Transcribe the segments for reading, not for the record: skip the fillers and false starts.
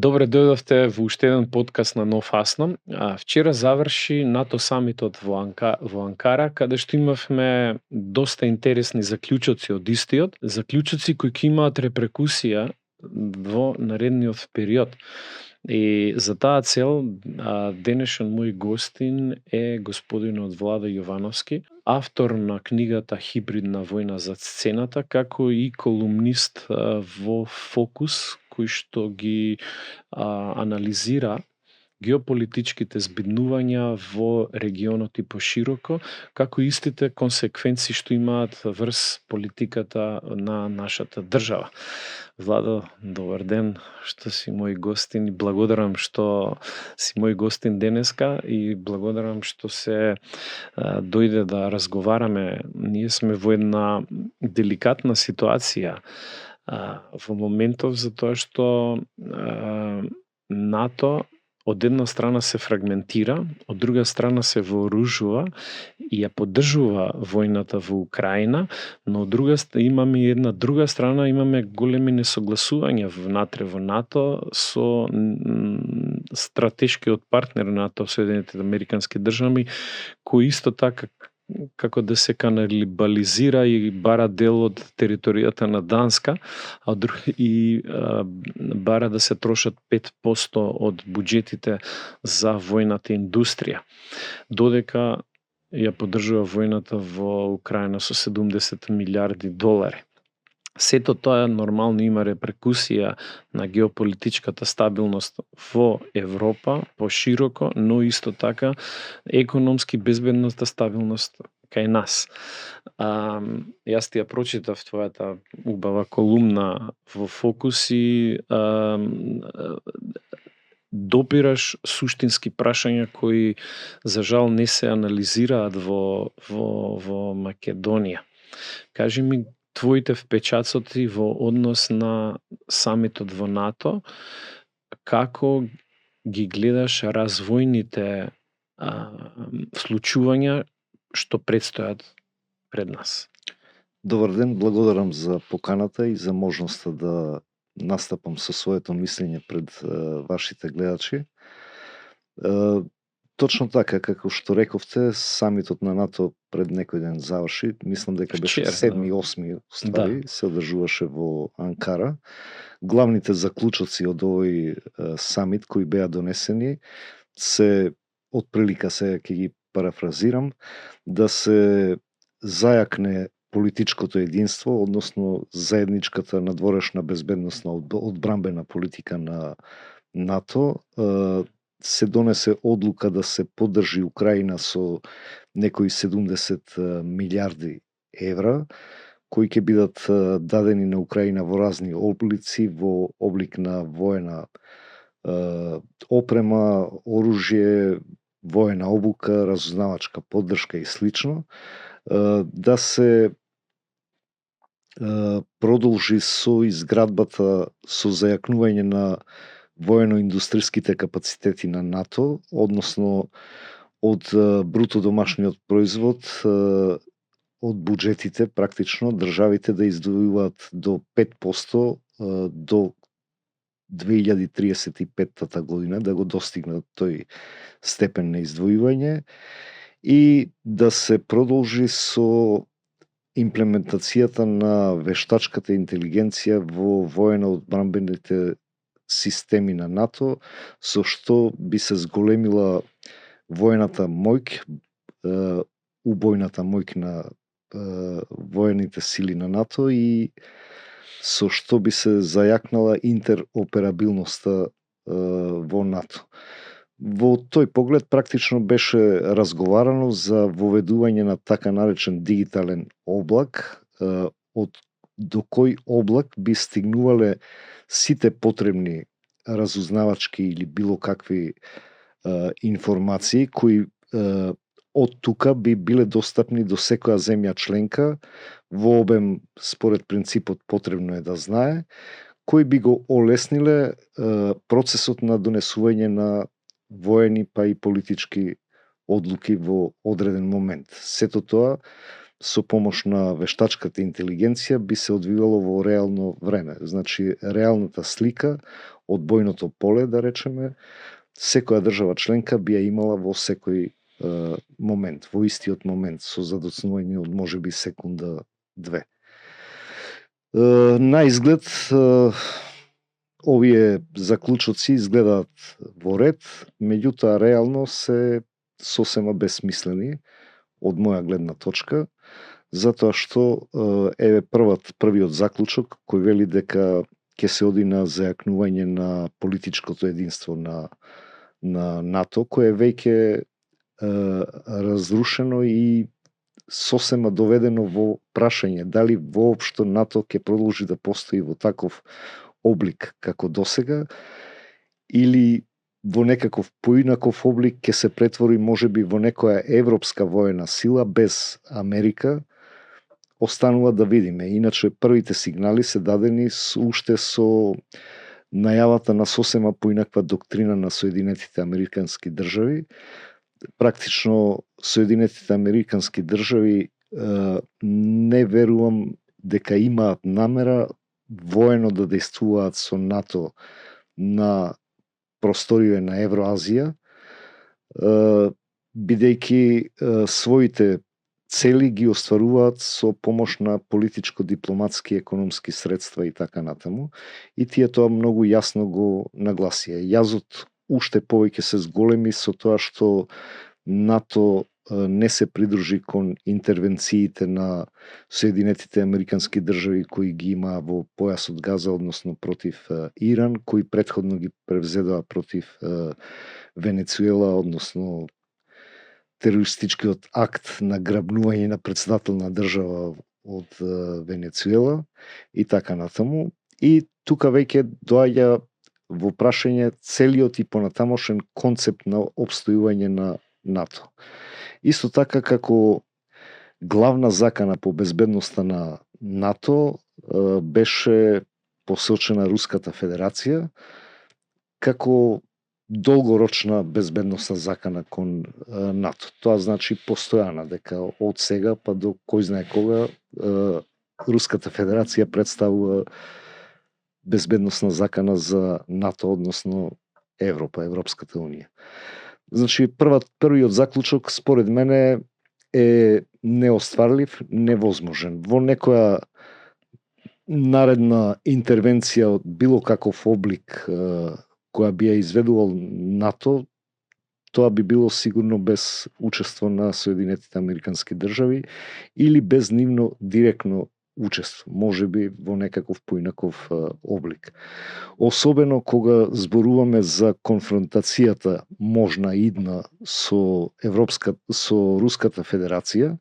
Добре дојдовте во уште еден подкаст на Нов Асно. Вчера заврши НАТО самитот во Анкара, каде што имавме доста интересни заклучоци од истиот, заклучоци кои ќе имаат реперкусија во наредниот период. И за таа цел денешен мој гостин е господинот Владо Јовановски, автор на книгата Хибридна војна за сцената, како и колумнист во Фокус, кој што ги анализира геополитичките збиднувања во регионот и пошироко, како истите консеквенции што имаат врз политиката на нашата држава. Владо, добар ден, што си мој гостин и благодарам што си мој гостин денеска и благодарам што се дојде да разговараме. Ние сме во една деликатна ситуација во моментов, затоа што НАТО од една страна се фрагментира, од друга страна се вооружува и ја поддржува војната во Украина, но од друга имаме и една друга страна, имаме големи несогласувања внатре во НАТО со стратешкиот партнер на НАТО, Соединетите Американски држави, кој исто така како да се каналибализира и бара дел од територијата на Данска, и бара да се трошат 5% од буџетите за војната индустрија. Додека ја поддржува војната во Украина со 70 милиарди долари. Сето тоа нормално има реперкусија на геополитичката стабилност во Европа, пошироко, но исто така економски безбедната стабилност кај нас. Јас ти ја прочитав твојата убава колумна во Фокус и допираш суштински прашања кои за жал не се анализираат во Македонија. Кажи ми твоите впечатоци во однос на самитот во НАТО, како ги гледаш развојните случувања што предстојат пред нас? Добар ден, благодарам за поканата и за можноста да настапам со своето мислење пред вашите гледачи. Точно така, како што рековте, самитот на НАТО пред некој ден заврши. Мислам дека беше 7-8 устави, се одржуваше во Анкара. Главните заклучоци од овој самит кои беа донесени се, отприлика сега ќе ги парафразирам, да се зајакне политичкото единство, односно заедничката надворешна безбедносна одбрамбена политика на НАТО. Се донесе одлука да се поддржи Украина со некои 70 милиарди евра, кои ќе бидат дадени на Украина во разни облици, во облик на воена опрема, оружје, воена обука, разузнавачка поддршка и слично. Да се продолжи со изградбата, со зајакнување на воено-индустриските капацитети на НАТО, односно од бруто домашниот производ, од буџетите практично државите да издвојуваат до 5% до 2035 година, да го достигнат тој степен на издвојување и да се продолжи со имплементацијата на вештачката интелигенција во воено-одбрамбените системи на НАТО, со што би се зголемила воената моќ, убојната моќ на воените сили на НАТО и со што би се зајакнала интероперабилноста во НАТО. Во тој поглед практично беше разговарано за воведување на така наречен дигитален облак, до кој облак би стигнувале сите потребни разузнавачки или било какви информации кои од тука би биле достапни до секоја земја членка во обем според принципот потребно е да знае, кои би го олесниле процесот на донесување на воени па и политички одлуки во одреден момент. Сето тоа со помош на вештачката интелигенција би се одвивало во реално време. Значи, реалната слика одбојното поле, да речеме, секоја држава членка би ја имала во секој момент, во истиот момент, со задоцнување од можеби секунда 2. На изглед, овие заклучоци изгледаат во ред, меѓутоа реално се сосема бесмислени од моја гледна точка, затоа што првиот заклучок кој вели дека ќе се оди на зајакнување на политичкото единство на НАТО, кое е веќе разрушено и сосема доведено во прашање дали воопшто НАТО ќе продолжи да постои во таков облик како досега или во некаков поинаков облик ќе се претвори можеби во некоја европска воена сила без Америка. Останува да видиме. Иначе првите сигнали се дадени уште со најавата на сосема поинаква доктрина на Соединетите Американски држави. Практично Соединетите Американски држави не верувам дека имаат намера воено да дејствуваат со НАТО на просториве на Евроазија, бидејќи своите цели ги остваруваат со помош на политичко-дипломатски економски средства и така натаму. И тие тоа многу јасно го нагласија. Јазот уште повеќе се зголеми со тоа што НАТО не се придружи кон интервенциите на Соединетите Американски држави кои ги има во појасот Газа, односно против Иран, кои претходно ги превзедоа против Венецуела, односно терористичкиот акт на грабнување на председател на држава од Венецуела и така натаму. И тука веќе доаѓа во прашање целиот и понатамошен концепт на обстојување на НАТО. Исто така како главна закана по безбедноста на НАТО беше посочена Руската Федерација како долгорочна безбедносна закана кон НАТО. Тоа значи постојана, дека од сега па до кој знае кога Руската Федерација представува безбедносна закана за НАТО, односно Европа, Европската Унија. Значи, првиот заклучок, според мене, е неостварлив, невозможен. Во некоја наредна интервенција од било каков облик која би ја изведувал НАТО, тоа би било сигурно без учество на Соединетите Американски држави или без нивно директно учество, можеби во некаков поинаков облик. Особено кога зборуваме за конфронтацијата можна идна со Руската Федерација,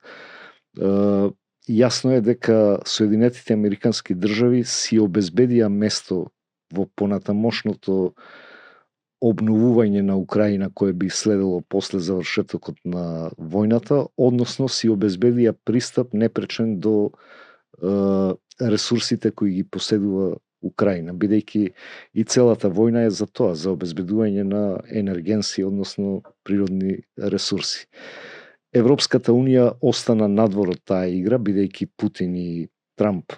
јасно е дека Соединетите Американски држави си обезбедија место во понатамошното обновување на Украина кое би следело после завршетокот на војната, односно си обезбедија пристап непречен до ресурсите кои ги поседува Украина, бидејќи и целата војна е за тоа, за обезбедување на енергенси, односно природни ресурси. Европската Унија остана надвор од таа игра, бидејќи Путин и Трамп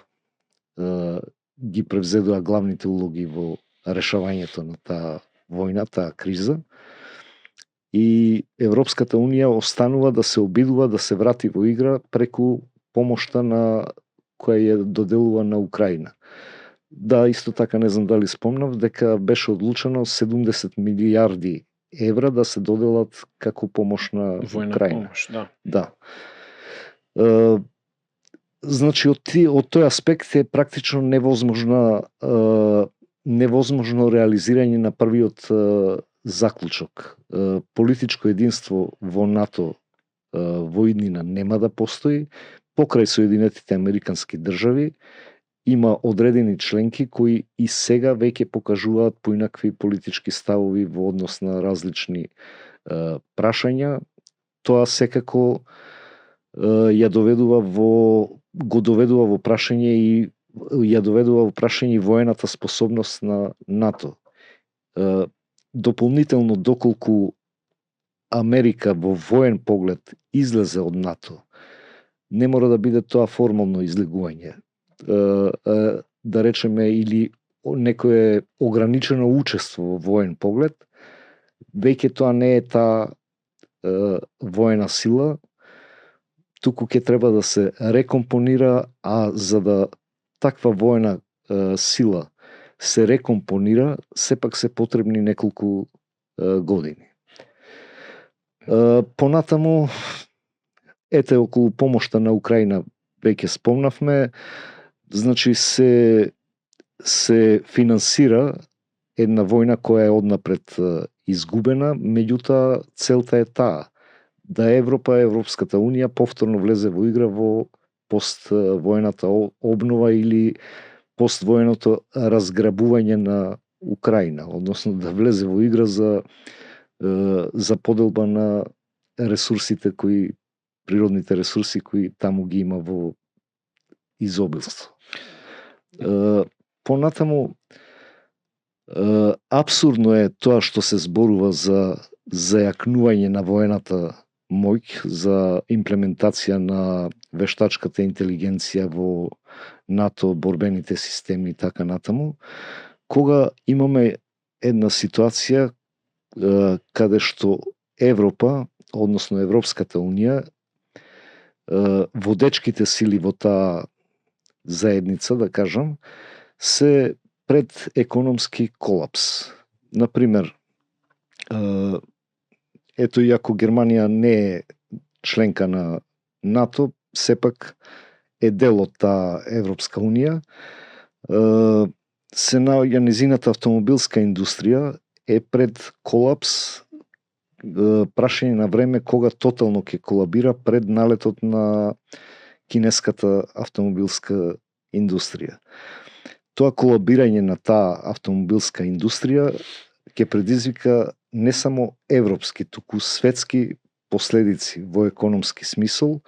ги превзедоа главните улоги во решавањето на таа војна, таа криза. И Европската Унија останува да се обидува да се врати во игра преку помошта на која ја доделува на Украина. Да, исто така не знам дали спомнав дека беше одлучено 70 милијарди евра да се доделат како помош на Украина. Помош, да. Да. Значи од тој аспект е практично невозможно реализирање на првиот заклучок. Политичко единство во НАТО во иднина нема да постои. Покрај Соединетите Американски држави има одредени членки кои и сега веќе покажуваат поинакви политички ставови во однос на различни прашања. Тоа секако го доведува во прашање и воената способност на НАТО. Дополнително, доколку Америка во воен поглед излезе од НАТО, не мора да биде тоа формално излегување. Да речеме, или некое ограничено учество во воен поглед, веќе тоа не е таа воена сила, туку ќе треба да се рекомпонира, а за да таква воена сила се рекомпонира, сепак се потребни неколку години. Понатаму, ете, околу помошта на Украина веќе спомнавме, значи се финансира една војна која е однапред изгубена, меѓутоа целта е таа, да Европа, Европската Унија повторно влезе во игра во поствојната обнова или поствојното разграбување на Украина, односно да влезе во игра за поделба на ресурсите природните ресурси кои таму ги има во изобилство. Понатаму, апсурдно е тоа што се зборува за зајакнување на воената моќ, за имплементација на вештачката интелигенција во НАТО, борбените системи и така натаму, кога имаме една ситуација каде што Европа, односно Европската Унија, водечките сили во таа заедница, да кажам, се пред економски колапс. Например, ето, иако Германија не е членка на НАТО, сепак е дел од таа Европска Унија, се наоѓа низината автомобилска индустрија е пред колапс, прашање на време кога тотално ќе колабира пред налетот на кинеската автомобилска индустрија. Тоа колабирање на таа автомобилска индустрија ќе предизвика не само европски, туку светски последици во економски смисол,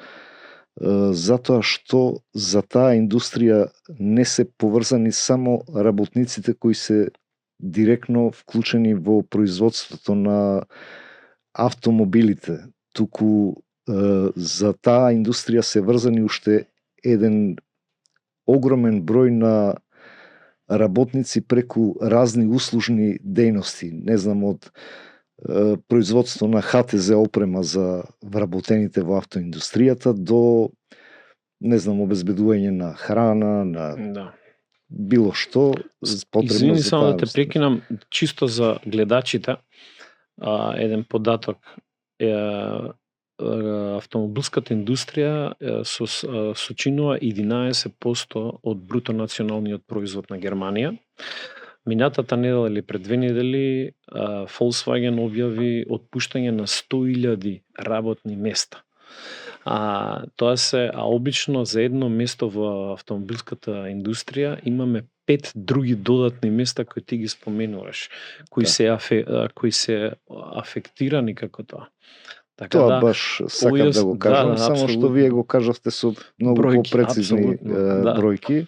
затоа што за таа индустрија не се поврзани само работниците кои се директно вклучени во производството на автомобилите, туку за таа индустрија се врзани уште еден огромен број на работници преку разни услужни дејности, не знам, од производство на ХТЗ опрема за вработените во автоиндустријата до, не знам, обезбедување на храна, на било што потребно. Извини само да те прекинам, чисто за гледачите, еден податок е автомобилската индустрија сочинува 11% од бруто националниот производ на Германија. Минатата недела или пред 2 недели Volkswagen објави отпуштање на 100.000 работни места. Тоа се, обично за едно место во автомобилската индустрија имаме 5 други додатни места кои ти ги споменуваш, кои се афектирани како тоа. Така тоа баш сакам да го кажам, само што вие го кажавте со многу попрецизни бројки.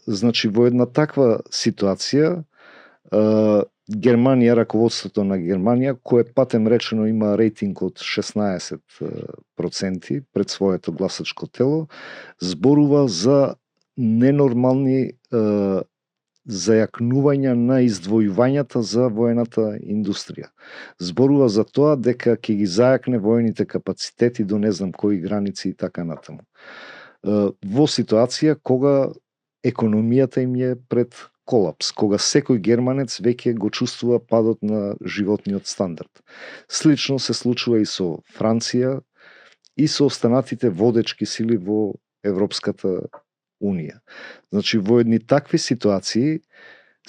Значи, во една таква ситуација, Германија, раководството на Германија, кое патем речено има рейтинг од 16% пред своето гласачко тело, зборува за ненормални зајакнувања на издвојувањата за воената индустрија. Зборува за тоа дека ќе ги зајакне воените капацитети до не знам кои граници и така натаму. Во ситуација кога економијата им е пред колапс, кога секој германец веќе го чувствува падот на животниот стандард. Слично се случува и со Франција и со останатите водечки сили во Европската Унија. Значи, во едни такви ситуации,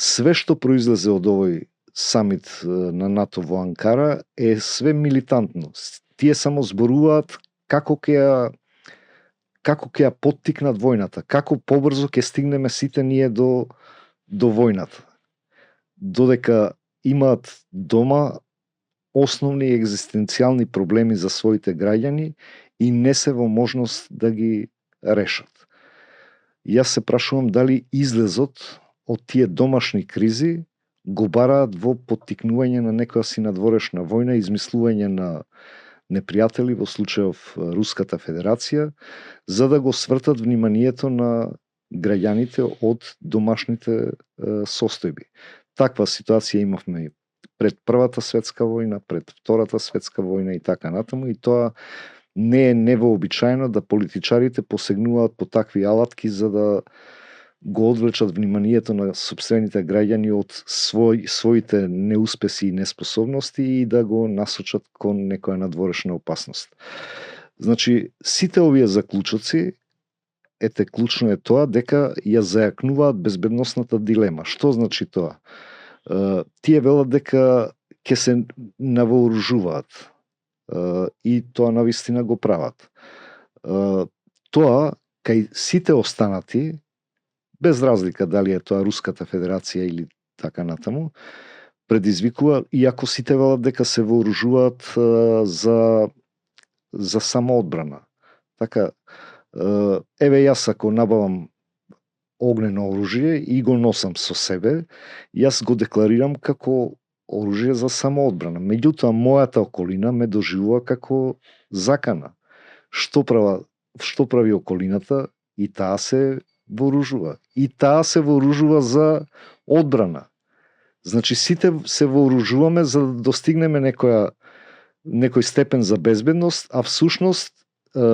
све што произлезе од овој самит на НАТО во Анкара е све милитантно. Тие само зборуваат како ќе ја поттикнат војната, како побрзо ќе стигнеме сите ние до војната. Додека имаат дома основни екзистенцијални проблеми за своите граѓани и не се во можност да ги решат. Јас се прашувам дали излезот од тие домашни кризи го бараат во поттикнување на некоја си надворешна војна, измислување на непријатели, во случајов Руската Федерација, за да го свртат вниманието на граѓаните од домашните состојби. Таква ситуација имавме и пред Првата светска војна, пред Втората светска војна и така натаму, и тоа не е невообичаено да политичарите посегнуваат по такви алатки за да го одвлечат вниманието на сопствените граѓани од своите неуспеси и неспособности и да го насочат кон некоја надворешна опасност. Значи, сите овие заклучоци, клучно е тоа дека ја зајакнуваат безбедносната дилема. Што значи тоа? Тие велат дека ќе се навооружуваат и тоа навистина го прават. Тоа кај сите останати, без разлика дали е тоа Руската Федерација или така натаму, предизвикува, иако сите велат дека се вооружуваат за самоодбрана. Така, еве јас ако набавам огнено оружје и го носам со себе, јас го декларирам како оружје за самоодбрана. Меѓутоа, мојата околина ме доживува како закана. Што прави околината? И таа се вооружува. И таа се вооружува за одбрана. Значи, сите се вооружуваме за да достигнеме некој степен за безбедност, а всушност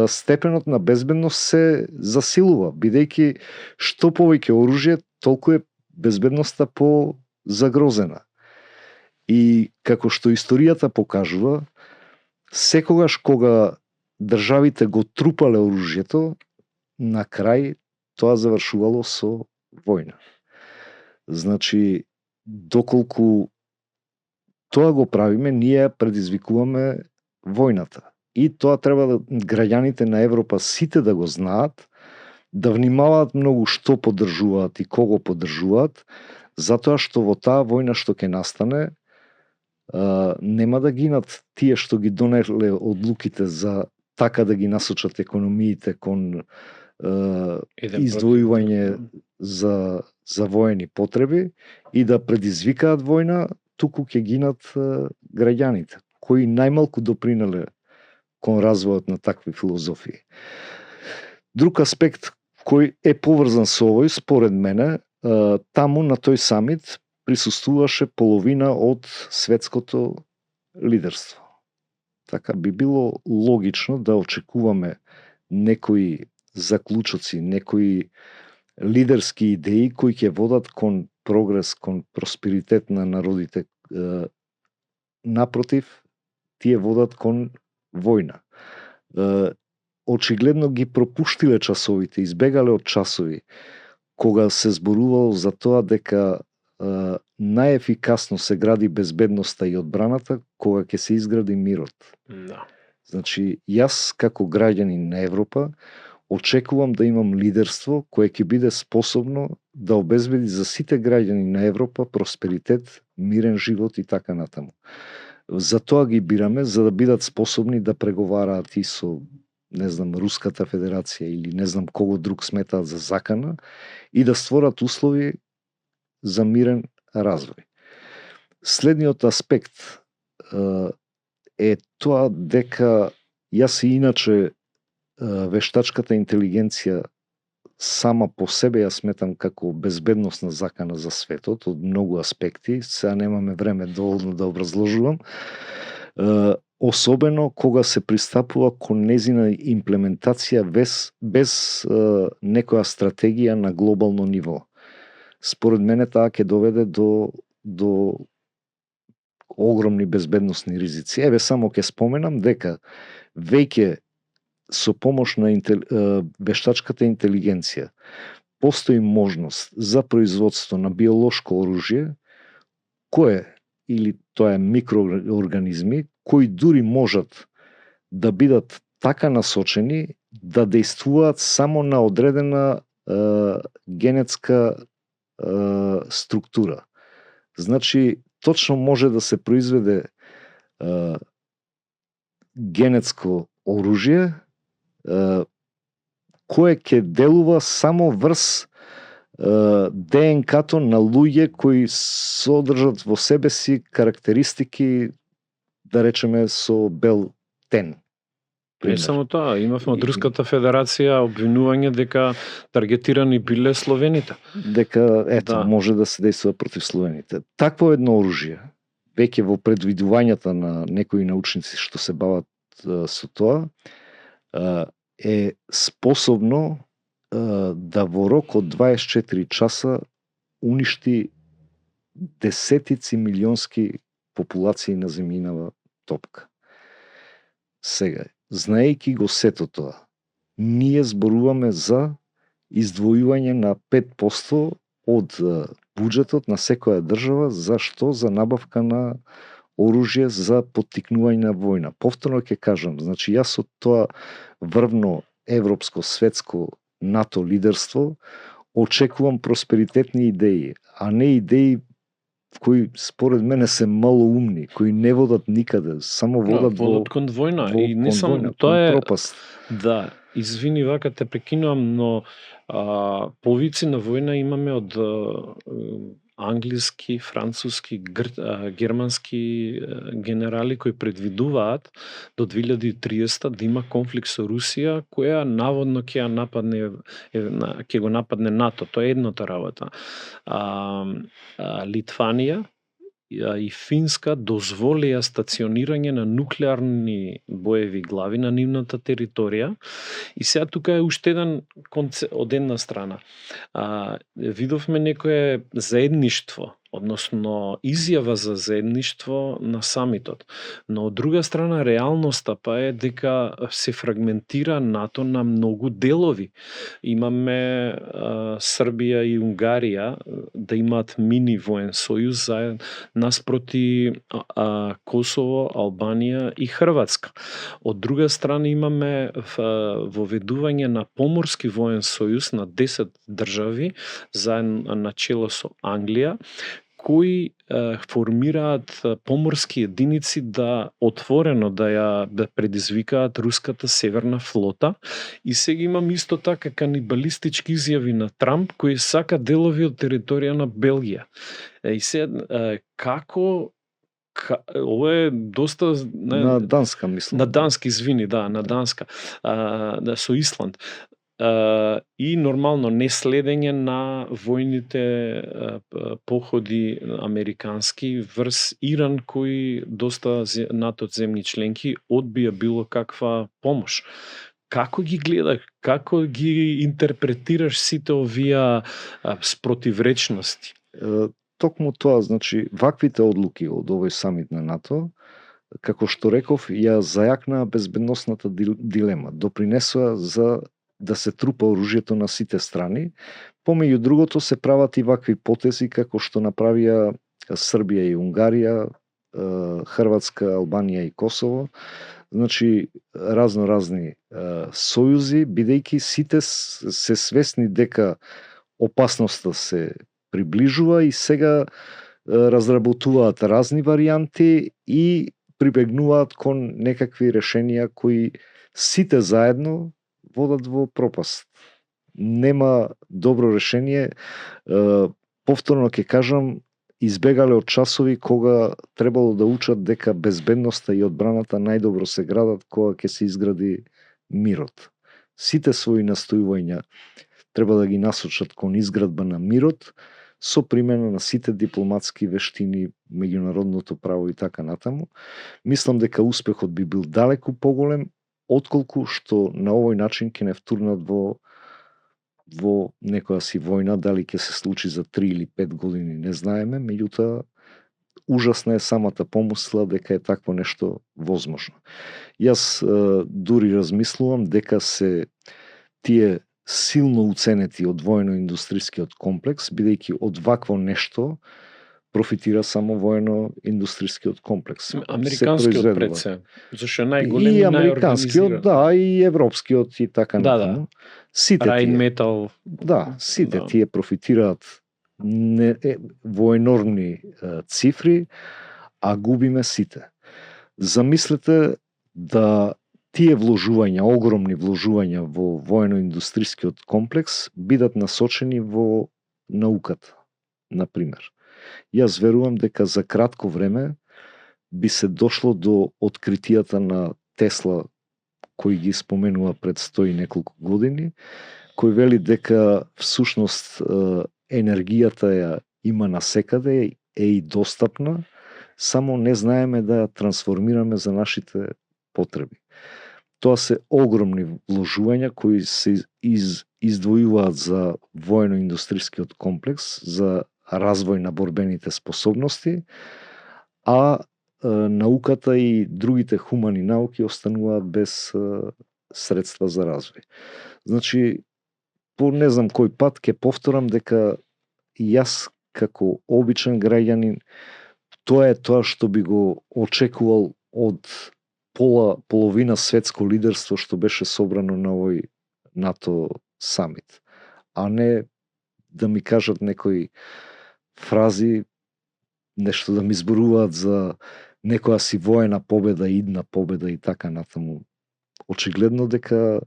степенот на безбедност се засилува, бидејќи што повеќе оружје, толку е безбедноста по-загрозена. И како што историјата покажува, секогаш кога државите го трупале оружјето, на крај тоа завршувало со војна. Значи, доколку тоа го правиме, ние предизвикуваме војната. И тоа треба да граѓаните на Европа сите да го знаат, да внимаваат многу што поддржуваат и кого поддржуваат, затоа што во таа војна што ќе настане, нема да гинат тие што ги донеле одлуките за така да ги насочат економиите кон издвојување за воени потреби и да предизвикаат војна, туку ќе гинат граѓаните, кои најмалку допринеле кон развојот на такви филозофии. Друг аспект кој е поврзан со овој, според мене, таму на тој самит присуствуваше половина од светското лидерство. Така би било логично да очекуваме некои заклучоци, некои лидерски идеи кои ќе водат кон прогрес, кон просперитет на народите. Напротив, тие водат кон војна. Очигледно ги пропуштиле часовите, избегале од часови, кога се зборувало за тоа дека најефикасно се гради безбедноста и одбраната кога ќе се изгради мирот. Да. Значи, јас како граѓанин на Европа очекувам да имам лидерство кое ќе биде способно да обезбеди за сите граѓани на Европа просперитет, мирен живот и така натаму. За тоа ги бираме, за да бидат способни да преговараат и со, не знам, Руската Федерација или не знам кого друг сметаат за закана и да створат услови за мирен развој. Следниот аспект е тоа дека јас и иначе вештачката интелигенција сама по себе ја сметам како безбедносна закана за светот од многу аспекти, сега немаме време доволно да образложувам, особено кога се пристапува кон незина имплементација без некоја стратегија на глобално ниво. Според мене таа ќе доведе до огромни безбедносни ризици. Еве само ќе споменам дека веќе со помош на вештачката интелигенција постои можност за производство на биолошко оружје кое, или тоа е микроорганизми, кои дури можат да бидат така насочени да действуваат само на одредена генетска структура. Значи, точно може да се произведе генетско оружје кое ќе делува само врз ДНК-то на луѓе кои содржат во себе си карактеристики, да речеме, со бел тен. Не само тоа, имавме од Руската федерација обвинување дека таргетирани биле словените. Дека ето Да. може да се действува против словените. Такво едно оружје, веќе во предвидувањата на некои научници што се бават со тоа, е способно да во рок од 24 часа уништи десетици милионски популации на земјинава топка. Сега, знаејќи го сето тоа, ние зборуваме за издвојување на 5% од буџетот на секоја држава за што? За набавка на оружје за поттикнување на војна. Повторно ќе кажам, значи јас од тоа врвно европско, светско, НАТО лидерство очекувам просперитетни идеи, а не идеи кои според мене се малоумни, кои не водат никаде, само водат кон војна во и не кон само војна, тоа кон е пропаст. да, извини вака те прекинувам, но повици на војна имаме од англиски, француски, германски генерали кои предвидуваат до 2030 да има конфликт со Русија, која наводно ќе го нападне НАТО. Тоа е едната работа. Литванија и Финска дозволија стационирање на нуклеарни боеви глави на нивната територија. И сега тука е уште еден од една страна. Видовме некое заедништво, односно изјава за заедништво на самитот. Но од друга страна реалноста па е дека се фрагментира НАТО на многу делови. Имаме Србија и Унгарија да имаат мини воен сојуз наспроти Косово, Албанија и Хрватска. Од друга страна имаме воведување на поморски воен сојуз на 10 држави заедно на чело со Англија, кои формираат поморски единици да отворено да предизвикаат руската северна флота. И сега имам исто така канибалистички изјави на Трамп кои сака делови од територија на Белгија. И сега како ова е доста на Данска, мислам. На Данска, извини, да, на Данска, со Исланд. И нормално неследење на војните походи американски врз Иран, кои доста НАТО земји членки одбија било каква помош. Како ги гледаш, како ги интерпретираш сите овие спротивречности? Токму тоа, значи, ваквите одлуки од овој самит на НАТО, како што реков, ја зајакнаа безбедносната дилема, допринесоа за да се трупа оружјето на сите страни. Помеѓу другото се прават и вакви потези како што направија Србија и Унгарија, Хрватска, Албанија и Косово. Значи, разни сојузи, бидејќи сите се свесни дека опасноста се приближува и сега разработуваат разни варијанти и прибегнуваат кон некакви решенија кои сите заедно водат во пропаст. Нема добро решение. Повторно ќе кажам, избегале од часови кога требало да учат дека безбедноста и одбраната најдобро се градат кога ќе се изгради мирот. Сите своји настојувања треба да ги насочат кон изградба на мирот со примена на сите дипломатски вештини, меѓународното право и така натаму. Мислам дека успехот би бил далеку поголем отколку што на овој начин ќе не втурнат во некоја си војна, дали ќе се случи за 3 или 5 години, не знаеме, меѓутоа ужасна е самата помисла дека е такво нешто возможно. Јас дури размислувам дека се тие силно уценети од воено-индустрискиот комплекс, бидејќи од вакво нешто профитира само воено-индустрискиот комплекс. Американскиот пред се, зашто е најголем и американскиот, да, и европскиот и така натаму. Да. Сите Rheinmetall. Да, сите тие профитираат во енормни цифри, а губиме сите. Замислете да тие вложувања, огромни вложувања во воено-индустрискиот комплекс бидат насочени во науката, например. Јас верувам дека за кратко време би се дошло до откритијата на Тесла, кој ги споменува пред 100 и неколку години, кој вели дека всушност енергијата ја има насекаде, е и достапна, само не знаеме да ја трансформираме за нашите потреби. Тоа се огромни вложувања кои се издвојуваат за воено-индустрискиот комплекс, за развој на борбените способности, а науката и другите хумани науки остануваат без средства за развој. Значи, по не знам кој пат ќе повторам дека јас како обичен граѓанин, тоа е тоа што би го очекувал од половина светско лидерство што беше собрано на овој НАТО самит, а не да ми кажат некои фрази, нешто да ми зборуваат за некоја си воена победа, идна победа и така натаму. Очигледно дека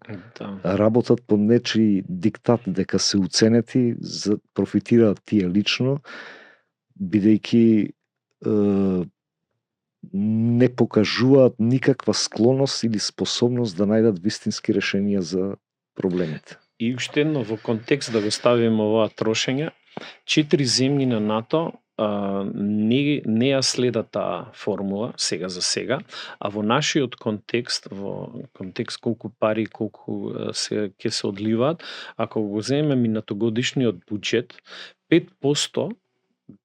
работат под нечи диктат, дека се уценети, профитираат тие лично, бидејќи не покажуваат никаква склоност или способност да најдат вистински решенија за проблемите. И уште едно во контекст да го ставиме оваа трошење, 4 земји на НАТО не ја следат таа формула сега за сега, а во нашиот контекст, колку пари, колку ќе се одливаат, ако го земеме минатогодишниот буџет, 5%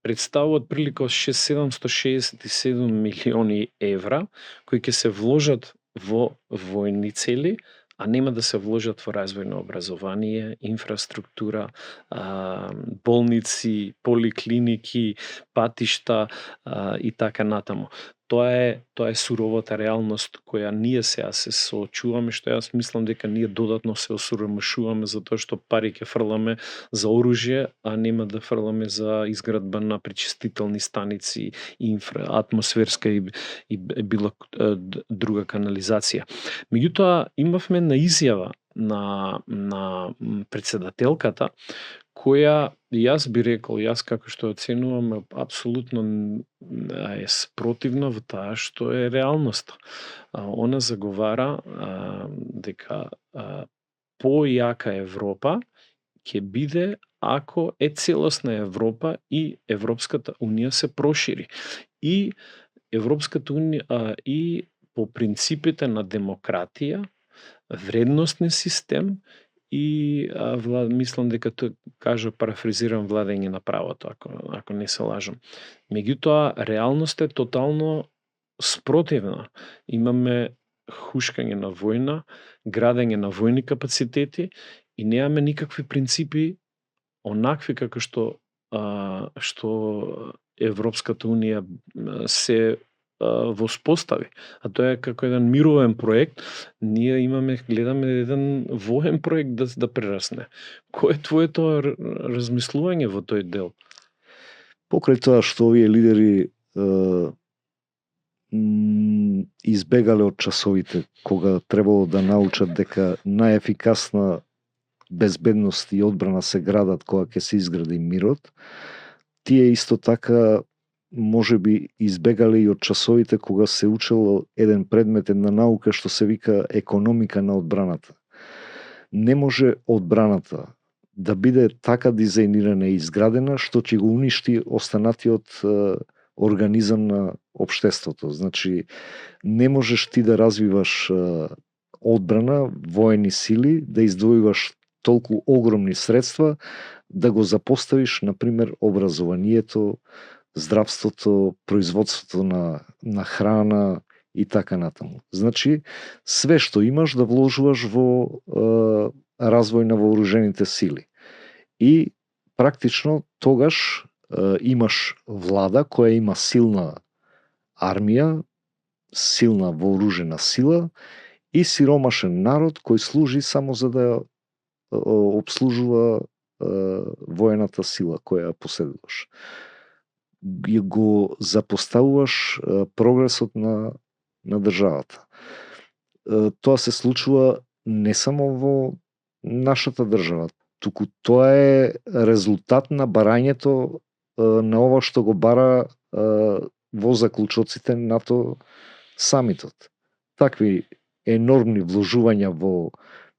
представуваат прилика од 767 милиони евра кои ќе се вложат во војни цели, а нема да се вложат во развој на образование, инфраструктура, болници, поликлиники, патишта и така натаму. Тоа е суровата реалност која ние сега се соочуваме, што јас мислам дека ние додатно се осуромашуваме затоа што пари ќе фрламе за оружје, а нема да фрламе за изградба на пречистителни станици, атмосферска и било друга канализација. Меѓутоа имавме една изјава на председателката која јас би рекол, јас како што оценувам, апсолутно е спротивна во таа што е реалноста. Она заговара дека појака Европа ќе биде ако е целосна Европа и Европската унија се прошири. И Европската унија и по принципите на демократија, вредностен систем и мислам дека тој кажа, парафразирам, владење на правото, ако не се лажам. Меѓутоа, реалноста е тотално спротивна. Имаме хушкање на војна, градење на војни капацитети и немаме никакви принципи онакви како што Европската унија се воспостави. А тоа е како еден мировен проект. Ние гледаме еден воен проект да прерасне. Кој е твоето размислување во тој дел? Покрај тоа што овие лидери избегале од часовите кога требало да научат дека најефикасна безбедност и одбрана се градат кога ќе се изгради мирот, тие исто така може би избегале и од часовите кога се учело еден предмет, една наука што се вика економика на одбраната. Не може одбраната да биде така дизајнирана и изградена што ќе го уништи останатиот организам на општеството. Значи, не можеш ти да развиваш одбрана, воени сили, да издвојуваш толку огромни средства, да го запоставиш, например, образованието, здравството, производството на храна и така натаму. Значи, све што имаш да вложуваш во развој на вооружените сили. И практично тогаш имаш влада која има силна армија, силна вооружена сила и сиромашен народ кој служи само за да обслужува воената сила која поседуваш. Го запоставуваш прогресот на државата. Тоа се случува не само во нашата држава, туку тоа е резултат на барањето на ова што го бара во заклучоците НАТО самитот. Такви енормни вложувања во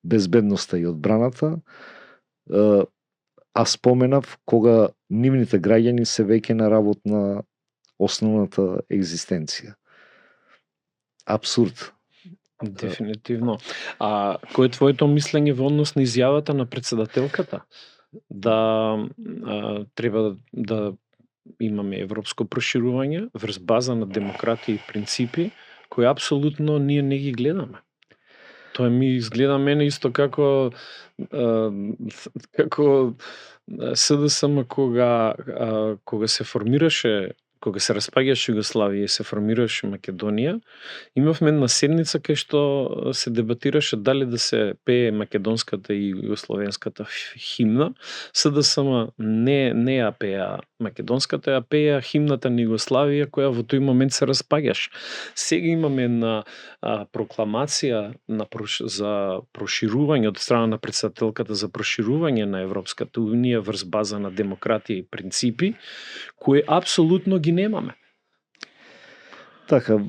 безбедноста и одбраната, а споменав кога нивните граѓани се веќе на работна основната екзистенција. Абсурд. Дефинитивно. А кој е твоето мислење во однос на изјавата на председателката да треба да имаме европско проширување врз база на демократија и принципи кои апсолутно ние не ги гледаме? Тоа ми изгледа мене исто како СДСМ кога се формираше, кога се распаѓаше Југославија и се формираше Македонија, имавме една седница кај што се дебатираше дали да се пее македонската и југословенската химна. СДСМ не ја пеа македонската, ја пеа химната на Југославија која во тој момент се распаѓаше. Сега имаме една прокламација за проширување од страна на председателката за проширување на Европската унија врз база на демократија и принципи, кои апсолутно ги немаме. Така,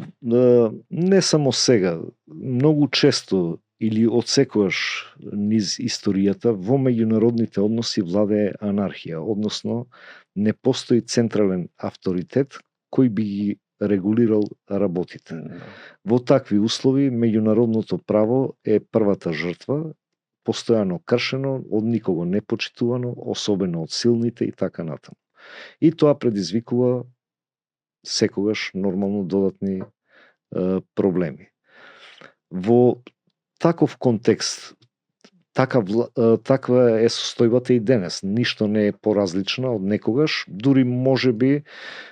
не само сега, многу често или одсекогаш низ историјата во меѓународните односи владее анархија, односно не постои централен авторитет кој би ги регулирал работите. Во такви услови меѓународното право е првата жртва, постојано кршено, од никого не почитувано, особено од силните и така натаму. И тоа предизвикува секогаш нормално додатни проблеми. Во таков контекст, таква е состојбата и денес. Ништо не е поразлична од некогаш, дури можеби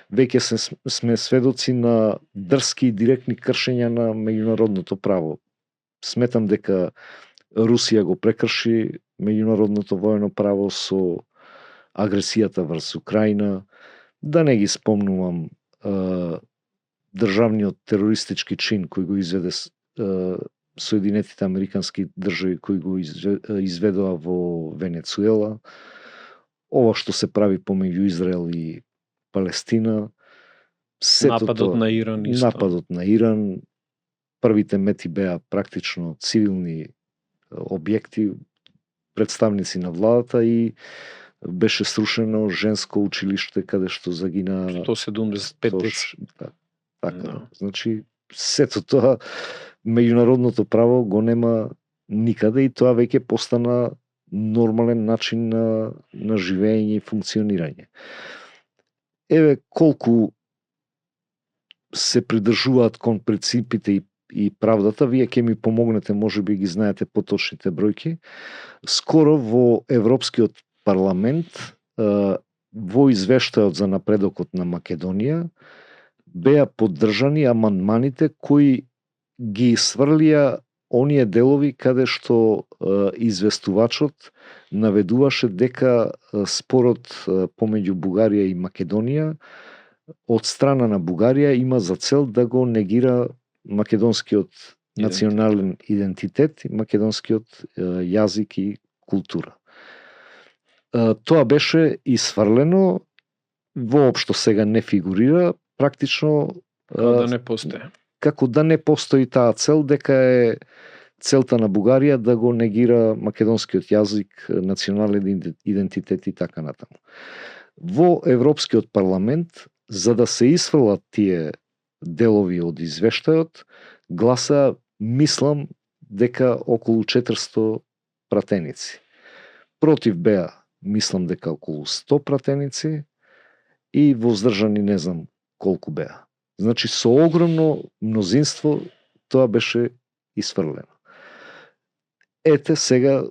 веќе сме сведоци на дрски и директни кршења на меѓународното право. Сметам дека Русија го прекрши меѓународното воено право со агресијата врз Украина, да не ги спомнувам државниот терористички чин кој го изведе Соединетите Американски држави кои го изведоа во Венецуела, ова што се прави помеѓу Израел и Палестина, нападот на Иран исто. Нападот на Иран, првите мети беа практично цивилни објекти, представници на владата и беше срушено женско училиште каде што загина 175 деца. Така, значи сето тоа меѓународното право го нема никаде и тоа веќе постана нормален начин на живење и функционирање. Еве колку се придржуваат кон принципите и правдата, вие ќе ми помогнете, можеби ги знаете поточните бројки. Скоро во Европскиот парламент во извештајот за напредокот на Македонија беа поддржани амандманите кои ги сврлија оние делови каде што известувачот наведуваше дека спорот помеѓу Бугарија и Македонија од страна на Бугарија има за цел да го негира македонскиот национален идентитет и македонскиот јазик и култура. Тоа беше исфрлено, воопшто сега не фигурира, практично да не постои. Како да не постои таа цел, дека е целта на Бугарија да го негира македонскиот јазик, национален идентитет и така натаму. Во Европскиот парламент, за да се исфрлат тие делови од извештајот, гласа, мислам, дека околу 400 пратеници. Против беа, мислам дека околу 100 пратеници и воздржани не знам колку беа. Значи со огромно мнозинство тоа беше исфрлено. Ете сега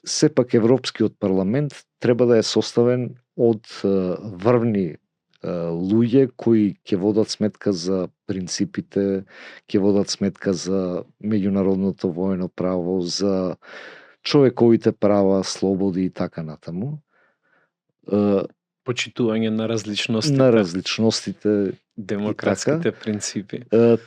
сепак Европскиот парламент треба да е составен од врвни луѓе кои ќе водат сметка за принципите, ќе водат сметка за меѓународното воено право, за човековите права, слободи и така натаму. Почитување на различностите. На различностите. Демократските принципи.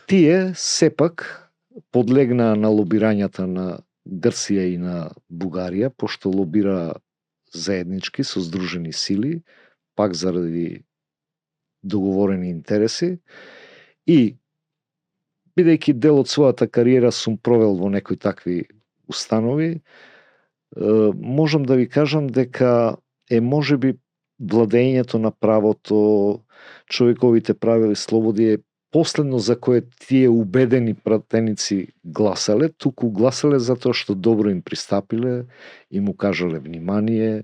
Тие сепак подлегнаа на лобирањата на Грција и на Бугарија, пошто лобира заеднички со здружени сили, пак заради договорени интереси, и бидејќи дел од својата кариера сум провел во некои такви установи, можам да ви кажам дека е можеби владењето на правото, човековите права и слободи е последно за кое тие убедени пратеници гласале, туку гласале затоа што добро им пристапиле, им укажале внимание,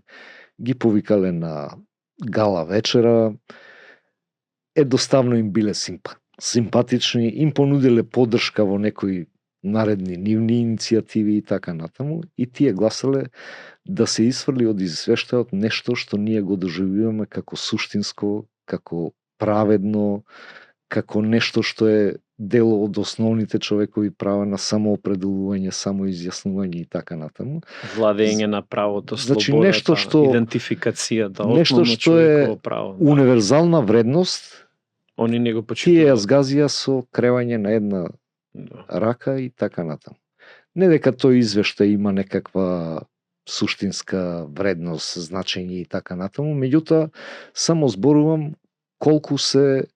ги повикале на гала вечера, едноставно им биле симпатични, им понудиле поддршка во некои наредни нивни иницијативи и така натаму, и тие гласале да се исфрли од извештајот нешто што ние го доживуваме како суштинско, како праведно, како нешто што е дел од основните човекови права на самоопределување, самоизјаснување и така натаму. Владење на правото, Значи, слободата, нешто што- идентификацијата, нешто основно што е човеково право. Да. Универзална вредност, Они не го тие ја почитуваат. згазија со кревање на една Да. рака и така натаму. Не дека тој извештај има некаква суштинска вредност, значење и така натаму, меѓутоа само зборувам колку се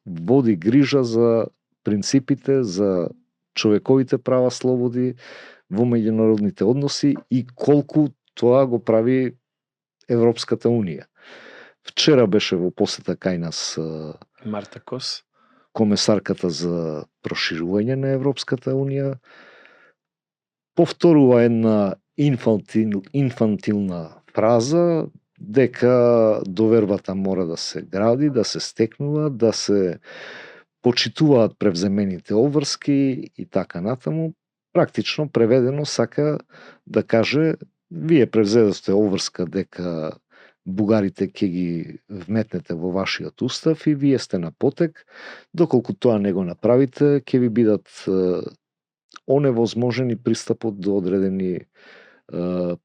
води грижа за принципите, за човековите права, слободи во меѓународните односи и колку тоа го прави Европската Унија. Вчера беше во посета кај нас Марта Кос. комесарката за проширување на Европската Унија, повторува една инфантилна фраза дека довербата мора да се гради, да се стекнува, да се почитуваат превземените обврски и така натаму. Практично преведено сака да каже: вие превзедовте обврска дека бугарите ќе ги вметнете во вашиот устав и вие сте на потек. Доколку тоа не го направите, ќе ви бидат оневозможени пристапот до одредени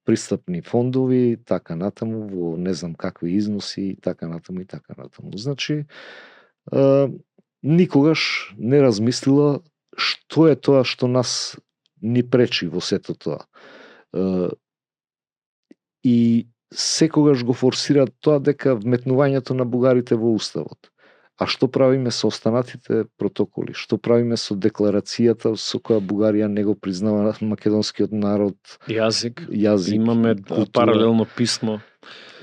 пристапни фондови, така натаму, во не знам какви износи и така натаму и така натаму. Значи, никогаш не размислила што е тоа што нас ни пречи во сето тоа. И секогаш го форсираат тоа дека вметнувањето на бугарите во уставот. А што правиме со останатите протоколи? Што правиме со декларацијата со која Бугарија не го признава македонскиот народ, Јазик. и Имаме култура паралелно писмо.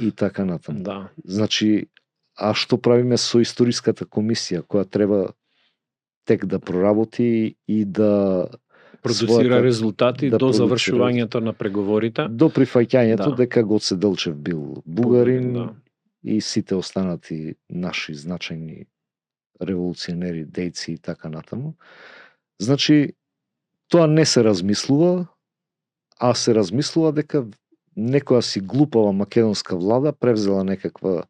и така натаму? Да. Значи, а што правиме со историската комисија која треба тек да проработи и да Продуцира резултати да до продуцира завршувањето на преговорите. до прифаќањето Да. дека Гоце Делчев бил бугарин, Да. и сите останати наши значајни револуционери, дејци и така натаму. Значи, тоа не се размислува, а се размислува дека некоја си глупава македонска влада превзела некаква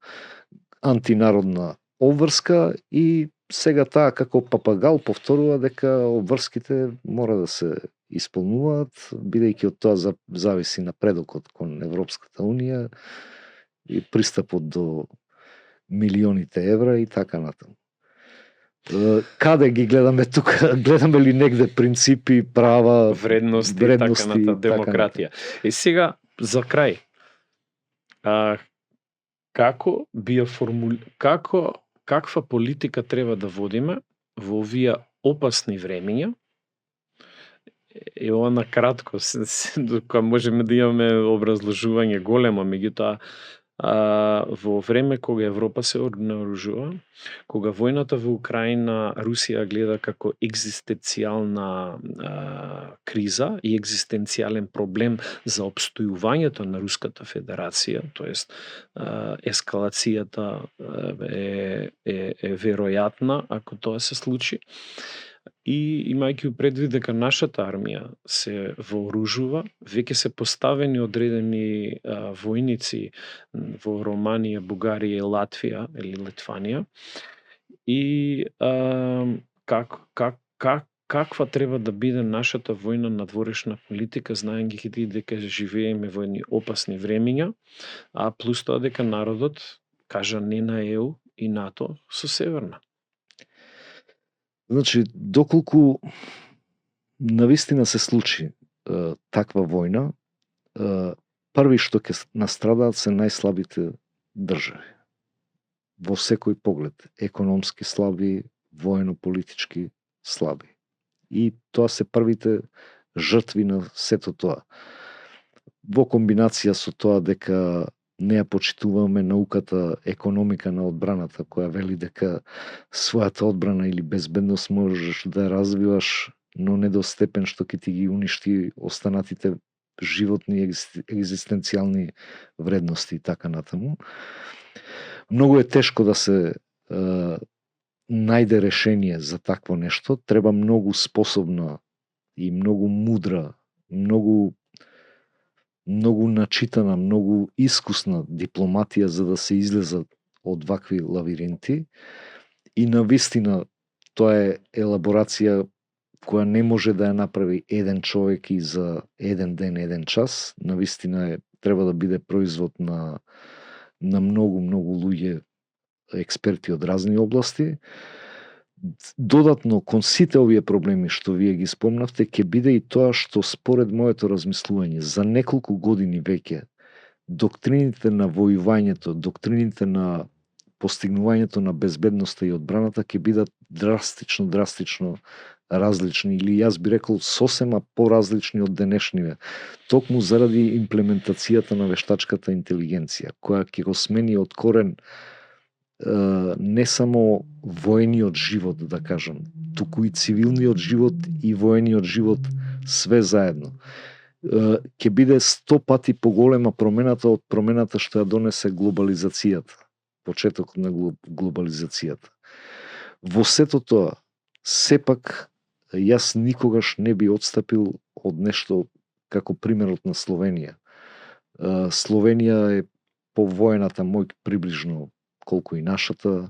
антинародна обврска и сега таа како папагал повторува дека обврските мора да се исполнуваат, бидејќи од тоа зависи напредокот кон Европската Унија и пристапот до милионите евра и така натаму. Каде ги гледаме тука? Гледаме ли негде принципи, права, Вредности, така натаму, демократија. И сега, за крај, како би ја каква политика треба да водиме во овие опасни времиња? Ево на кратко, кога можеме да имаме образложување големо, меѓутоа во време кога Европа се наоружува, кога војната во Украина Русија гледа како екзистенцијална криза и екзистенцијален проблем за опстојувањето на Руската Федерација, тоест ескалацијата е веројатна ако тоа се случи. И имајќи предвид дека нашата армија се вооружува, веќе се поставени одредени војници во Романија, Бугарија и Латвија или Литванија. И каква треба да биде нашата војна надворешна политика, знаејќи дека живееме во едни опасни времиња, а плюс тоа дека народот кажа не на ЕУ и НАТО со Северна. Значи, доколку навистина се случи таква војна, први што ќе настрадаат се најслабите држави. Во секој поглед, економски слаби, воено-политички слаби. И тоа се првите жртви на сето тоа. Во комбинација со тоа дека не ја почитуваме науката економика на одбраната, која вели дека својата одбрана или безбедност можеш да ја развиваш, но не до степен што ќе ти ги уништи останатите животни екзистенцијални вредности и така натаму. Многу е тешко да се најде решение за такво нешто. Треба многу способна и многу мудра, многу начитана, многу искусна дипломатија за да се излезат од вакви лавиринти. И навистина тоа е елаборација која не може да ја направи еден човек и за еден ден, еден час. Навистина треба да биде производ на многу луѓе, експерти од разни области. Додатно, кон сите овие проблеми што вие ги спомнавте, ќе биде и тоа што според моето размислување за неколку години веќе доктрините на војувањето, доктрините на постигнувањето на безбедноста и одбраната ќе бидат драстично различни, или јас би рекол сосема поразлични од денешниве, токму заради имплементацијата на вештачката интелигенција, која ќе го смени од корен не само воениот живот, да кажам, туку и цивилниот живот и воениот живот све заедно. Ќе биде 100 пати поголема промената од промената што ја донесе глобализацијата, почетокот на глобализацијата. Во сето тоа, сепак, јас никогаш не би отстапил од нешто како примерот на Словенија. Словенија е по воената моќ приближно колку и нашата,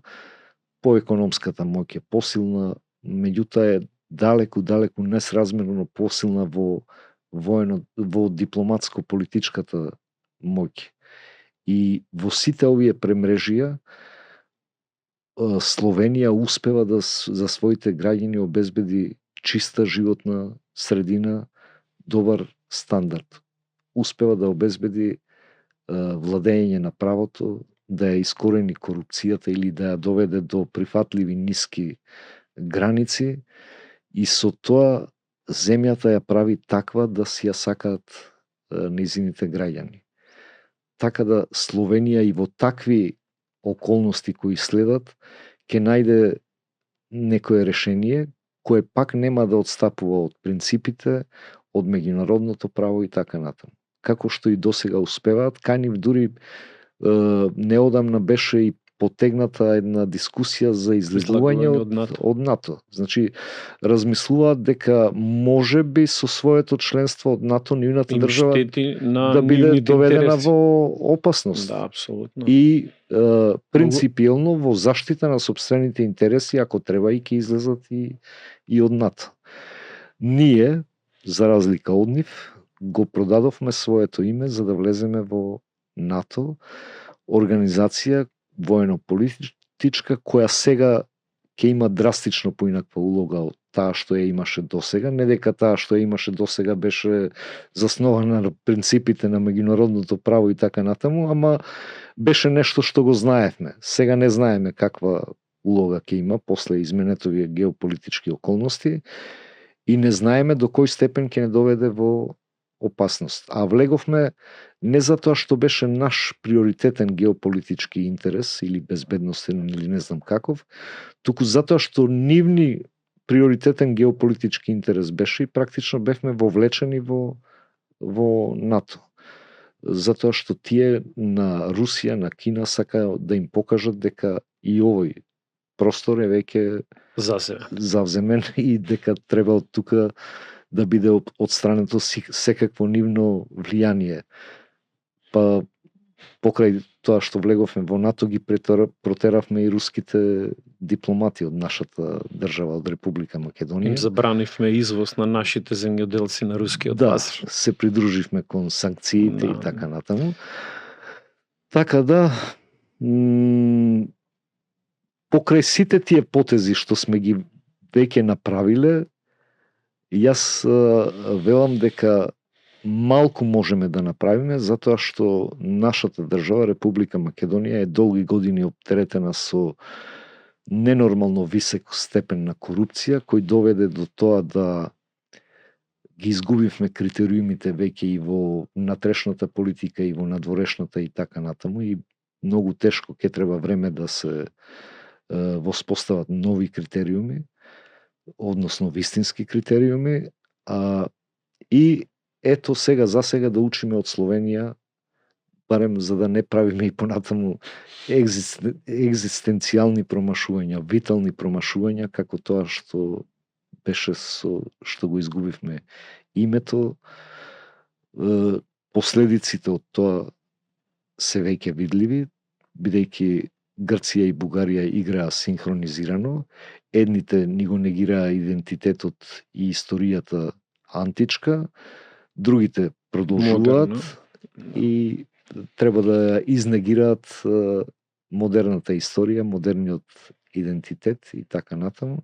по економската моќ е посилна, меѓутоа е далеку несразмерно посилна во дипломатско-политичката моќ. И во сите овие премрежија Словенија успева да за своите граѓани обезбеди чиста животна средина, добар стандард. Успева да обезбеди владење на правото, да ја искорени корупцијата или да ја доведе до прифатливи ниски граници, и со тоа земјата ја прави таква да си ја сакаат нејзините граѓани. Така да Словенија и во такви околности кои следат ќе најде некое решение кое пак нема да отстапува од принципите, од меѓународното право и така натаму. Како што и досега успеваат, канив дури неодамна беше и потегната една дискусија за излегување од НАТО. Значи, размислуваат дека може би со своето членство од НАТО нивната држава да биде доведена во опасност. Да, апсолутно. И принципиелно во заштита на сопствените интереси, ако треба, и ќе излезат и од НАТО. Ние, за разлика од нив, го продадовме своето име за да влеземе во НАТО, организација воено-политичка, која сега ќе има драстично поинаква улога од таа што ја имаше досега. Не дека таа што ја имаше досега беше заснована на принципите на меѓународното право и така натаму, ама беше нешто што го знаевме. Сега не знаеме каква улога ќе има после изменетови геополитички околности и не знаеме до кој степен ќе не доведе во опасност. А влеговме не затоа што беше наш приоритетен геополитички интерес или безбедностен или не знам каков, туку затоа што нивни приоритетен геополитички интерес беше и практично бевме вовлечени во НАТО. Затоа што тие на Русија, на Кина сака да им покажат дека и овој простор е веќе завземен и дека треба од тука да биде отстрането секакво нивно влијание. Па покрај тоа што влеговме во НАТО ги протеравме и руските дипломати од нашата држава, од Република Македонија. Им забранивме извоз на нашите земјоделци на рускиот пазар. Да, се придруживме кон санкциите и така натаму. Така да, покрај сите тие потези што сме ги веќе направиле, јас велам дека малку можеме да направиме, затоа што нашата држава, Република Македонија, е долги години оптеретена со ненормално висок степен на корупција, кој доведе до тоа да ги изгубивме критериумите веќе и во натрешната политика и во надворешната и така натаму, и многу тешко ќе треба време да се воспостават нови критериуми, односно вистински критериуми, и ето за сега да учиме од Словенија, барем за да не правиме и понатаму екзистенцијални промашувања, витални промашувања, како тоа што беше што го изгубивме името. Последиците од тоа се веќе видливи, бидејќи Грција и Бугарија играа синхронизирано. Едните ни го негираа идентитетот и историјата античка, другите продолжуваат и треба да изнегираат модерната историја, модерниот идентитет и така натаму,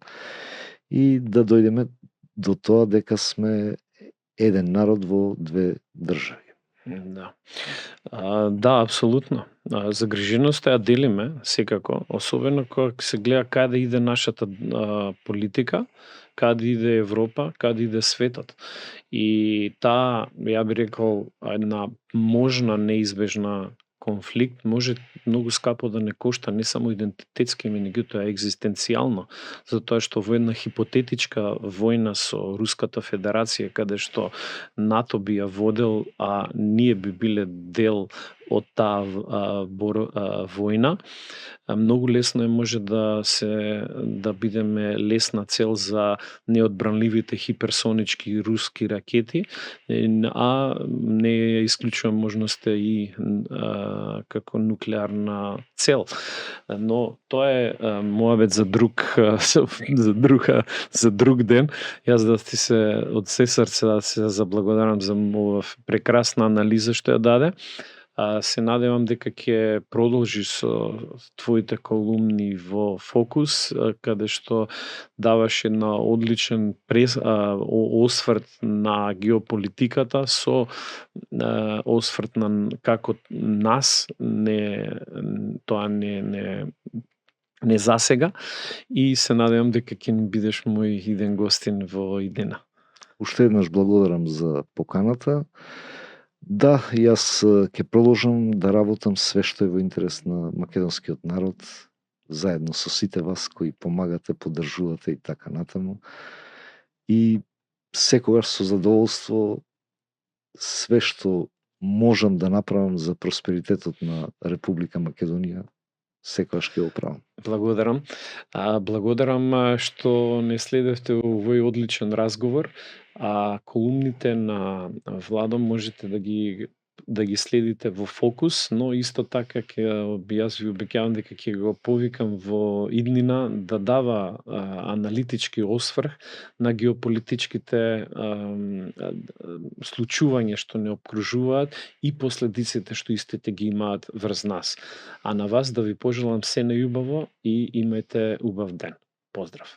и да дојдеме до тоа дека сме еден народ во две држави. Да. Да, апсолутно. Загриженоста ја делиме секако, особено кога се гледа каде иде нашата политика, каде иде Европа, каде иде светот. И таа, ја би рекол, една можна неизбежна конфликт може многу скапо да не кошта не само идентитетски, меѓутоа екзистенцијално, затоа што во една хипотетичка војна со Руската Федерација, каде што НАТО би ја водел, а ние би биле дел од таа војна, многу лесно може да бидеме лесна цел за неодбранливите хиперсонички руски ракети, а не ја исклучувам можноста и како нуклеарна цел. Но тоа е моабет за друг ден. Јас да ти се од се срце да се заблагодарам за оваа прекрасна анализа што ја даде. Се надевам дека ќе продолжи со твоите колумни во Фокус, каде што даваш една одличен осврт на геополитиката со осврт на како нас тоа не засега, и се надевам дека ќе ни бидеш мој иден гостин во идена. Уште еднаш благодарам за поканата. Да, јас ќе продолжам да работам све што е во интерес на македонскиот народ, заедно со сите вас кои помагате, поддржувате и така натаму. И секогаш со задоволство све што можам да направам за просперитетот на Република Македонија, секогаш ќе го правам. Благодарам. Благодарам што не следевте овој одличен разговор. Колумните на Владо можете да ги следите во Фокус, но исто така јас ви обеќавам дека ќе го повикам во иднина да дава аналитички осврх на геополитичките случувања што не обкружуваат и последиците што истите ги имаат врз нас. А на вас да ви пожелам се најубаво и имајте убав ден. Поздрав!